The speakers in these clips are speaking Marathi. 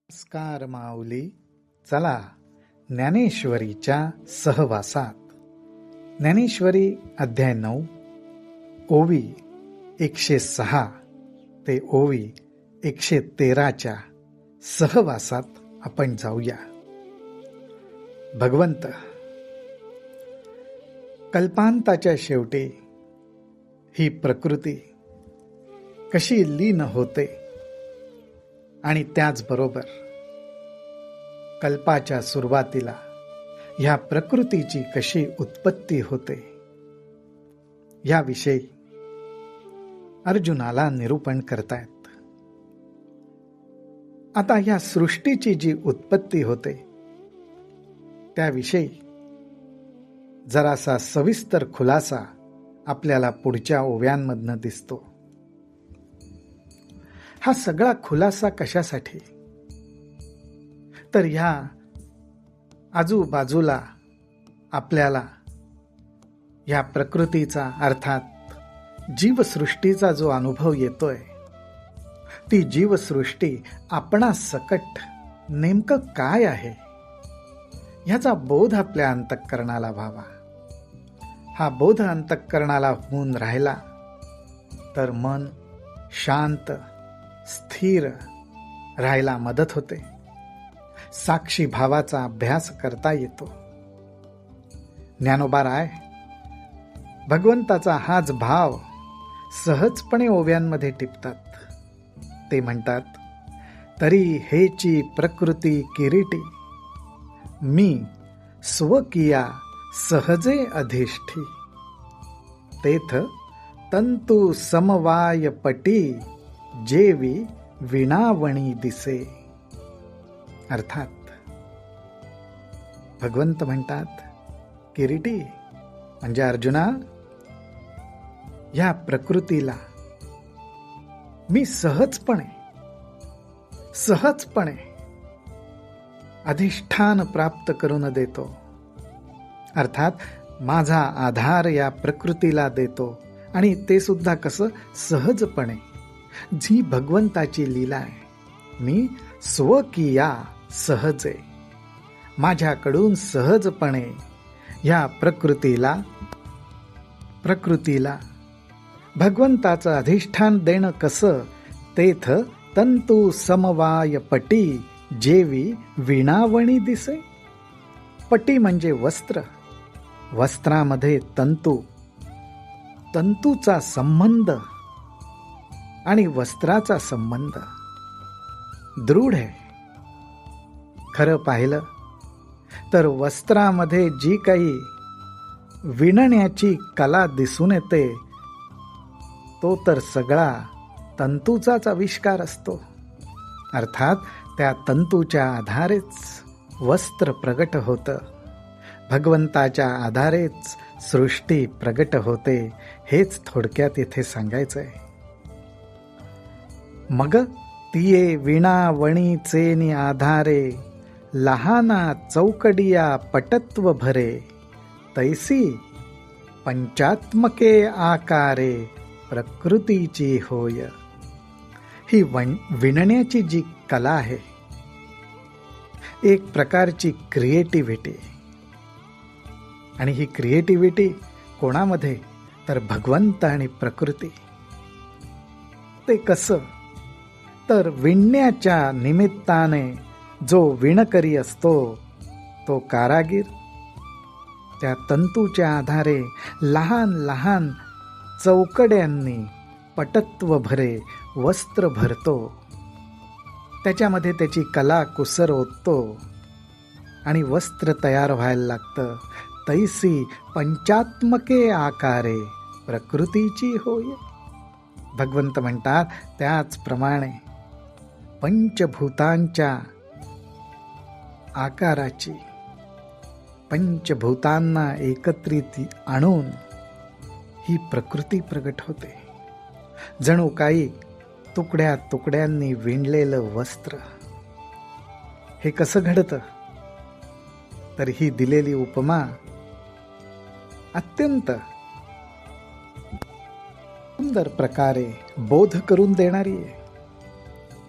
नमस्कार माऊली, चला ज्ञानेश्वरीच्या सहवासात. ज्ञानेश्वरी अध्याय 9, ओवी 106 ते ओवी 113च्या सहवासात आपण जाऊया. भगवंत, कल्पांताच्या शेवटी ही प्रकृती कशी लीन होते आणि त्याचबरोबर कल्पाच्या सुरुवातीला ह्या प्रकृतीची कशी उत्पत्ती होते याविषयी अर्जुनाला निरूपण करतायत. आता ह्या सृष्टीची जी उत्पत्ती होते त्याविषयी जरासा सविस्तर खुलासा आपल्याला पुढच्या ओव्यांमधनं दिसतो. हा सगळा खुलासा कशासाठी? तर ह्या आजूबाजूला आपल्याला ह्या प्रकृतीचा अर्थात जीवसृष्टीचा जो अनुभव येतोय, ती जीवसृष्टी आपणास सकट नेमकं काय आहे ह्याचा बोध आपल्या अंतःकरणाला व्हावा. हा बोध अंतःकरणाला होऊन राहिला तर मन शांत स्थिर राहायला मदत होते. साक्षी भावाचा अभ्यास करता येतो. ज्ञानोबा राय भगवंताचा हाच भाव सहजपणे ओव्यांमध्ये टिपतात. ते म्हणतात, तरी हेची प्रकृती किरीटी, मी स्वकिया सहजे अधिष्ठी, तेथ तंतु समवाय पटी, जेवी विणावणी दिसे. अर्थात भगवंत म्हणतात, किरीटी म्हणजे अर्जुना, या प्रकृतीला मी सहजपणे अधिष्ठान प्राप्त करून देतो. अर्थात माझा आधार या प्रकृतीला देतो आणि ते सुद्धा कसं? सहजपणे. जी भगवंताची लीला आहे. मी स्वकिया सहजे, माझ्याकडून सहजपणे ह्या प्रकृतीला भगवंताचं अधिष्ठान देणं कसं? तेथ तंतु समवाय पटी, जेवी विणावणी दिसे. पटी म्हणजे वस्त्र, वस्त्रामध्ये तंतूचा संबंध आणि वस्त्राचा संबंध दृढ आहे. खरं पाहिलं तर वस्त्रामध्ये जी काही विणण्याची कला दिसून येते तो तर सगळा तंतूचाच आविष्कार असतो. अर्थात त्या तंतूच्या आधारेच वस्त्र प्रगट होतं, भगवंताच्या आधारेच सृष्टी प्रगट होते. हेच थोडक्यात इथे सांगायचं आहे. मग तिये विणावणीचे आधारे, लहाना चौकडिया पटत्व भरे, तैसी पंचात्मके आकारे प्रकृतीची होय. ही विणण्याची जी कला आहे, एक प्रकारची क्रिएटिव्हिटी, आणि ही क्रिएटिव्हिटी कोणामध्ये? तर भगवंत आणि प्रकृती. ते कसं? तर विणण्याच्या निमित्ताने जो विणकरी असतो तो कारागीर त्या तंतूच्या आधारे लहान लहान चौकड्यांनी पटत्व भरे वस्त्र भरतो. त्याच्यामध्ये त्याची कला कुसर ओततो आणि वस्त्र तयार व्हायला लागतं. तैसी पंचात्मके आकारे प्रकृतीची होय. भगवंत म्हणतात, त्याचप्रमाणे पंचभूतांच्या आकाराची, पंचभूतांना एकत्रित आणून ही प्रकृती प्रगट होते. जणू काही तुकड्या तुकड्यांनी विणलेलं वस्त्र. हे कसं घडतं? तर ही दिलेली उपमा अत्यंत सुंदर प्रकारे बोध करून देणारी आहे.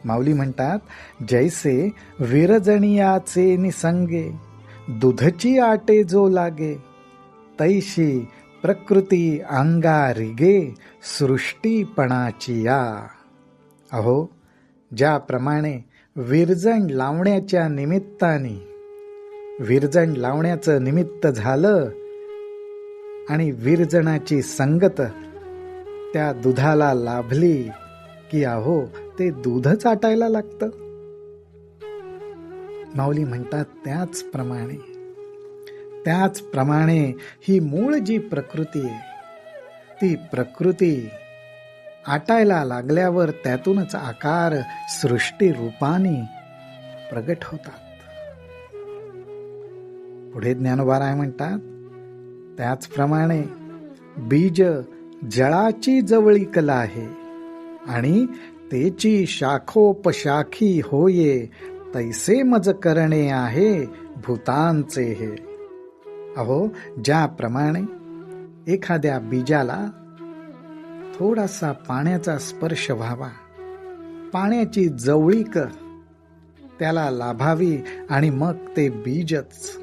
माऊली म्हणतात, जैसे विरजणियाचे निसंगे, दुधची आटे जो लागे, तैशी प्रकृती अंगा रिगे, सृष्टीपणाची या. अहो, ज्याप्रमाणे विरजण लावण्याच्या निमित्ताने विरजण लावण्याचं निमित्त झालं आणि विरजणाची संगत त्या दुधाला लाभली की अहो ते दूधच आटायला लागतं. माऊली म्हणतात, त्याचप्रमाणे ही मूळ जी प्रकृती आहे, ती प्रकृती आटायला लागल्यावर त्यातूनच आकार सृष्टी रूपाने प्रगट होतात. पुढे ज्ञानोबा म्हणतात, त्याचप्रमाणे बीज जळाची जवळीक आहे आणि तेची शाखोपशाखी होये, तैसे मज करणे आहे भूतांचे हे. अहो, ज्याप्रमाणे एखाद्या बीजाला थोडासा पाण्याचा स्पर्श व्हावा, पाण्याची जवळीक त्याला लाभावी आणि मग ते बीजच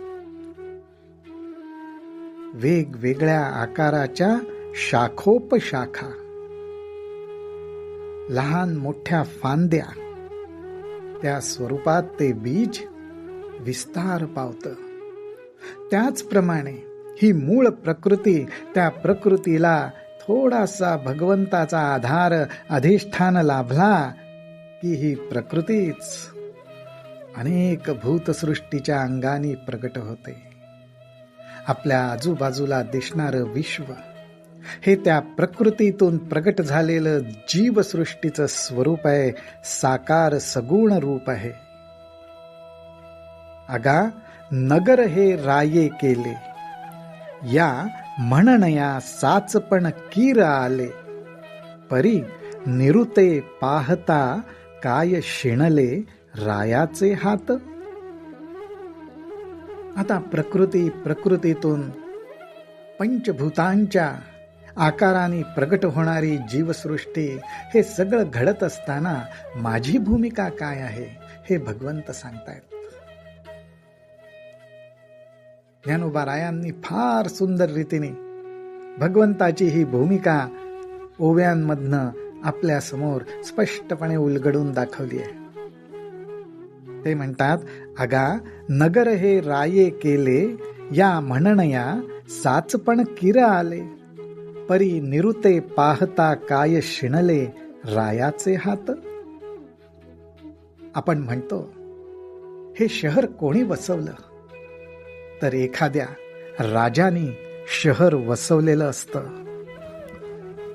वेगवेगळ्या आकाराच्या शाखोपशाखा, लहान मोठ्या फांद्या, त्या स्वरूपात ते बीज विस्तार पावतं. त्याचप्रमाणे ही मूळ प्रकृती, त्या प्रकृतीला थोडासा भगवंताचा आधार अधिष्ठान लाभला की ही प्रकृतीच अनेक भूतसृष्टीच्या अंगाने प्रगट होते. आपल्या आजूबाजूला दिसणारं विश्व हे त्या प्रकृतीतून प्रगट झालेलं जीवसृष्टीचं स्वरूप आहे, साकार सगुण रूप आहे. अगा नगर हे राये केले, या म्हणणया साचपण कीर आले, परी निरुते पाहता काय शिणले रायाचे हात. आता प्रकृतीतून पंचभूतांच्या आकाराने प्रगट होणारी जीवसृष्टी, हे सगळं घडत असताना माझी भूमिका काय आहे हे भगवंत सांगतायत. ज्ञानोबारायांनी फार सुंदर रीतीने भगवंताची ही भूमिका ओव्यांमधनं आपल्या समोर स्पष्टपणे उलगडून दाखवली आहे. ते म्हणतात, अगा नगर हे राये केले, या म्हणणया साचपण किर आले, परी निरुते पाहता काय शिणले रायाचे हात. आपण म्हणतो, हे शहर कोणी वसवलं? तर एखाद्या राजाने शहर वसवलेलं असतं.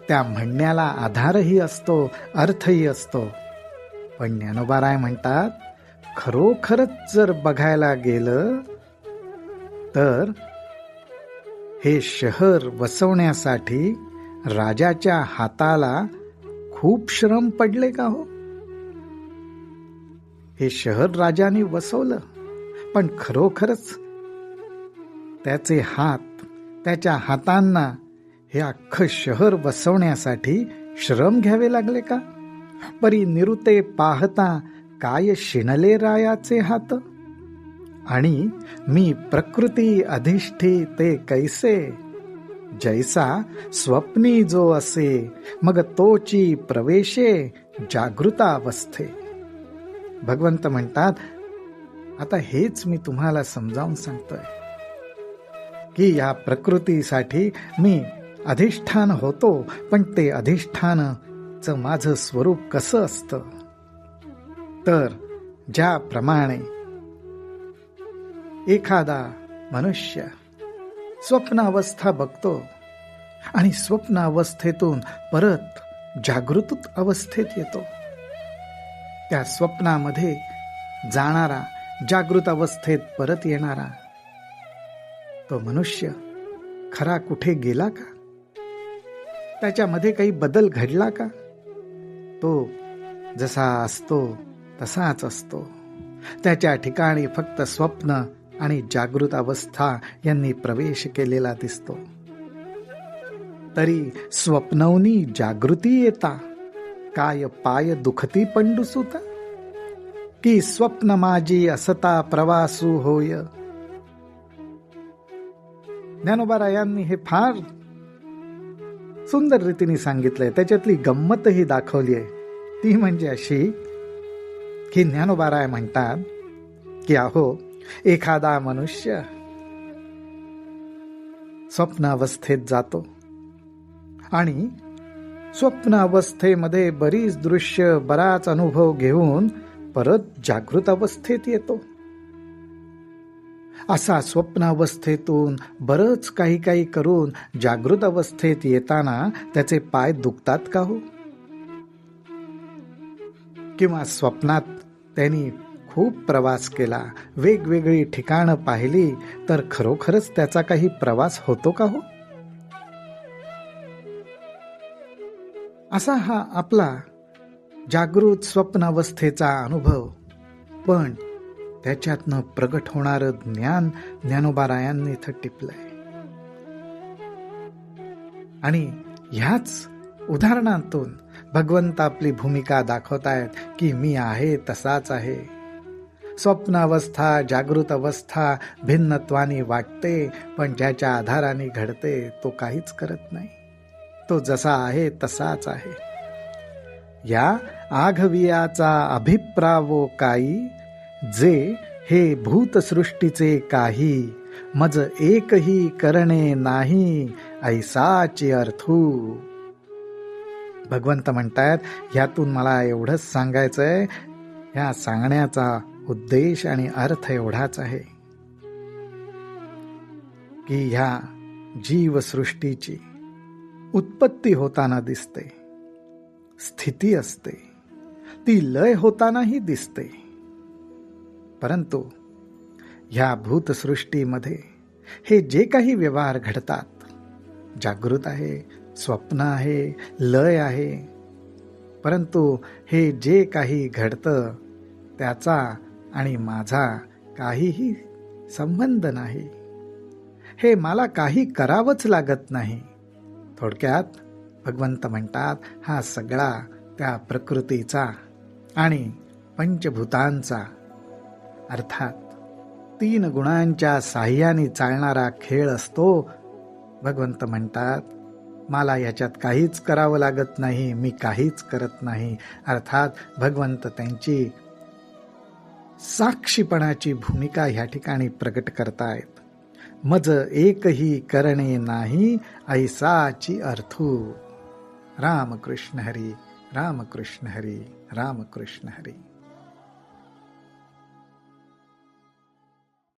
त्या म्हणण्याला आधारही असतो, अर्थही असतो. पण ज्ञानोबाराय म्हणतात, खरोखरच जर बघायला गेलं तर हे शहर वसवण्यासाठी राजाच्या हाताला खूप श्रम पडले का हो? हे शहर राजाने वसवलं, पण खरोखरच त्याचे हात, त्याच्या हातांना हे अख्खं शहर वसवण्यासाठी श्रम घ्यावे लागले का? परी निरुते पाहता काय शिणले रायाचे हात. आणि मी प्रकृती अधिष्ठी ते कैसे, जैसा स्वप्नी जो असे, मग तोची प्रवेशे जागृतावस्थे. भगवंत म्हणतात, आता हेच मी तुम्हाला समजावून सांगतोय की या प्रकृतीसाठी मी अधिष्ठान होतो, पण ते अधिष्ठानचं माझं स्वरूप कसं असतं. तर ज्याप्रमाणे एखादा मनुष्य स्वप्नावस्था बघतो आणि स्वप्नावस्थेतून परत जागृत अवस्थेत येतो, त्या स्वप्नामध्ये जाणारा, जागृत अवस्थेत परत येणारा तो मनुष्य खरा कुठे गेला का? त्याच्यामध्ये काही बदल घडला का? तो जसा असतो तसाच असतो. त्याच्या ठिकाणी फक्त स्वप्न आणि जागृत अवस्था यांनी प्रवेश केलेला दिसतो. तरी स्वप्नवनी जागृती येता, काय पाय दुखती पंडुसुता. की स्वप्न माझी असता प्रवासू होय. ज्ञानोबारायांनी हे फार सुंदर रीतीने सांगितलंय. त्याच्यातली गंमतही दाखवली आहे. ती म्हणजे अशी की ज्ञानोबाराय म्हणतात की अहो, एखादा मनुष्य स्वप्न अवस्थेत जातो आणि स्वप्न अवस्थेमध्ये बरीच दृश्य, बराच अनुभव घेऊन परत जागृत अवस्थेत येतो. असा स्वप्न अवस्थेतून बरंच काही करून जागृत अवस्थेत येताना त्याचे पाय दुखतात का हो? किंवा स्वप्नात त्यांनी खूप प्रवास केला, वेगवेगळी ठिकाणं पाहिली, तर खरोखरच त्याचा काही प्रवास होतो का हो? असा हा आपला जागृत स्वप्न अवस्थेचा अनुभव, पण त्याच्यातनं प्रगट होणारं ज्ञान ज्ञानोबारायांनी इथं टिपलंय. आणि ह्याच उदाहरणातून भगवंत आपली भूमिका दाखवतायत की मी आहे तसाच आहे. स्वप्न अवस्था, जागृत अवस्था भिन्नत्वाने वाटते, पण ज्याच्या आधाराने घडते तो काहीच करत नाही. तो जसा आहे तसाच आहे. या आघवियाचा अभिप्रावो काही, जे हे भूतसृष्टीचे काही, मज एकही करणे नाही ऐसाची अर्थू. भगवंत म्हणतात, ह्यातून मला एवढंच सांगायचंय, ह्या सांगण्याचा उद्देश आणि अर्थ एवढाच आहे की ह्या जीवसृष्टीची उत्पत्ती होताना दिसते, स्थिती असते, ती लय होतानाही दिसते, परंतु ह्या भूतसृष्टीमध्ये हे जे काही व्यवहार घडतात, जागृत आहे, स्वप्न आहे, लय आहे, परंतु हे जे काही घडतं त्याचा आणि माझा काहीही संबंध नाही. हे मला काही करावंच लागत नाही. थोडक्यात भगवंत म्हणतात, हा सगळा त्या प्रकृतीचा आणि पंचभूतांचा, अर्थात 3 गुणांच्या साह्याने चालणारा खेळ असतो. भगवंत म्हणतात, मला याच्यात काहीच करावं लागत नाही, मी काहीच करत नाही. अर्थात भगवंत त्यांची साक्षीपणाची भूमिका ह्या ठिकाणी प्रकट करतायत. मज एकही करणे नाही ऐसाची अर्थू. रामकृष्ण हरी, रामकृष्ण हरी, रामकृष्ण हरी.